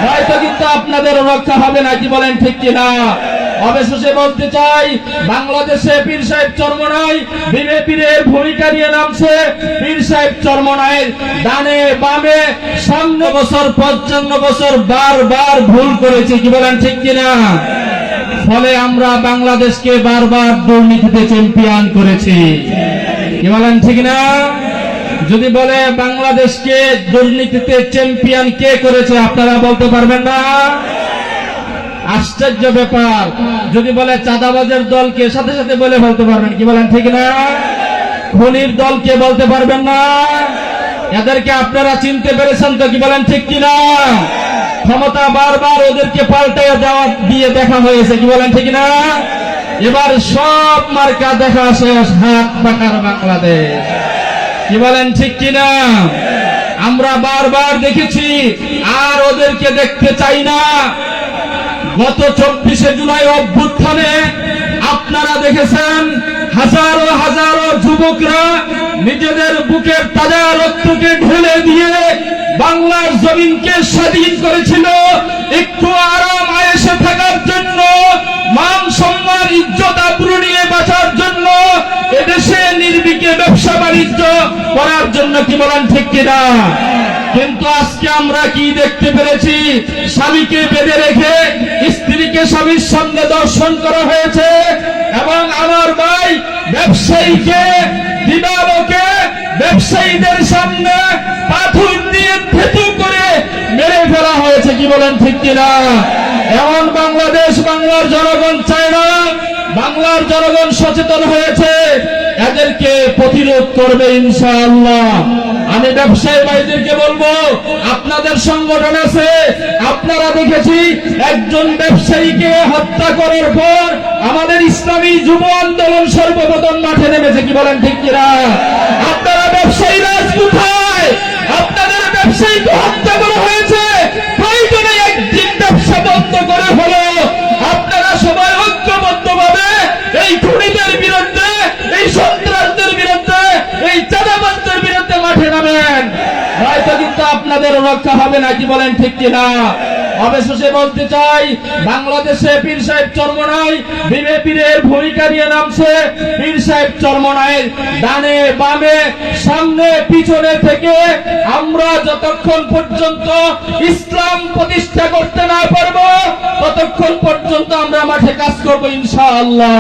হয়তো কিন্তু আপনাদের রক্ষা হবে না, কি বলেন ঠিক কিনা? অবশেষে বলতে চাই, বাংলাদেশে পীর সাহেব চরমনাই বিজেপির ভূমিকা নিয়ে নামছে। পীর সাহেব চরমনাইয়ের ডানে বামে সামনে বছর 55 বছর বারবার ভুল করেছে, কি বলেন ঠিক কিনা? ফলে আমরা বাংলাদেশকে বারবার দুর্নীতিতে চ্যাম্পিয়ন করেছি, কি বলেন ঠিক না? যদি বলে বাংলাদেশকে দুর্নীতিতে চ্যাম্পিয়ন কে করেছে, আপনারা বলতে পারবেন না? আশ্চর্য ব্যাপার। যদি বলে চাঁদাবাজের দলকে, সাথে সাথে বলে বলতে পারবেন, কি বলেন ঠিক না? খুনির দলকে বলতে পারবেন না? এদেরকে আপনারা চিনতে পেরেছেন তো, কি বলেন ঠিক কিনা? ক্ষমতা বারবার ওদেরকে পাল্টায় দেওয়া দিয়ে দেখা হয়েছে, কি বলেন ঠিক না? এবার সব মার্কা দেখা শেষ, হাত পাকার বাংলাদেশ, কি বলেন ঠিক কিনা? আমরা বারবার দেখেছি, আর ওদেরকে দেখতে চাই না। গত 24শে জুলাই অভ্যুত্থানে আপনারা দেখেছেন হাজারো হাজারো যুবকরা নিজেদের বুকের তাজা রক্তকে ঢেলে দিয়ে বাংলার জমিনকে স্বাধীন করেছিল একটু আরাম আয়েশে থাকার জন্য, মান সম্মান ইজ্জত আবরু নিয়ে বাঁচার জন্য, এদেশে নির্বিকে ব্যবসা বাণিজ্য করার জন্য, কি বলেন ঠিক কিনা? কিন্তু আজকে আমরা কি দেখতে পেরেছি? স্বামীকে বেঁধে রেখে স্ত্রীকে স্বামীর সঙ্গে দর্শন করা হয়েছে, এবং আমার ভাই ব্যবসায়ীকে দিবালোকে ব্যবসায়ীদের সামনে পাথর দিয়ে থেতু করে মেরে ফেলা হয়েছে, কি বলেন ঠিক কিনা? এমন বাংলাদেশ বাংলার জনগণ চায় না। বাংলার জনগণ সচেতন হয়েছে, এদেরকে প্রতিরোধ করবে ইনশাআল্লাহ। আমি ব্যবসায়ী ভাইদেরকে বলবো, আপনাদের সংগঠন আছে, আপনারা দেখেছি একজন ব্যবসায়ীকে হত্যা করার পর আমাদের ইসলামী যুব আন্দোলন সর্বপ্রথম মাঠে নেমেছে, কি বলেন ঠিক কিনা? আপনারা ব্যবসায়ীরা কোথায়? আপনাদের ব্যবসায়ীকে হত্যা করা হয়েছে, প্রয়োজনে একদিন ব্যবসা বন্ধ করে হলো আপনারা সবাই ঐক্যবদ্ধভাবে এই খুনিদের বিরুদ্ধে, এই সন্ত্রাসদের বিরুদ্ধে, এই চাঁদাবাজদের বিরুদ্ধে মাঠে নামেন। হয়তো কিন্তু আপনাদের রক্ষা হবে না, কি বলেন ঠিক কিনা? অবশেষে বলতে চাই, বাংলাদেশে পীর সাহেব চরমনাই বিজেপির ভূমিকা নিয়ে নামছে। পীর সাহেব চরমনাইয়ের ডানে বামে সামনে পিছনে থেকে আমরা যতক্ষণ পর্যন্ত ইসলাম প্রতিষ্ঠা করতে না পারবো, ততক্ষণ পর্যন্ত আমরা মাঠে কাজ করবো ইনশাআল্লাহ।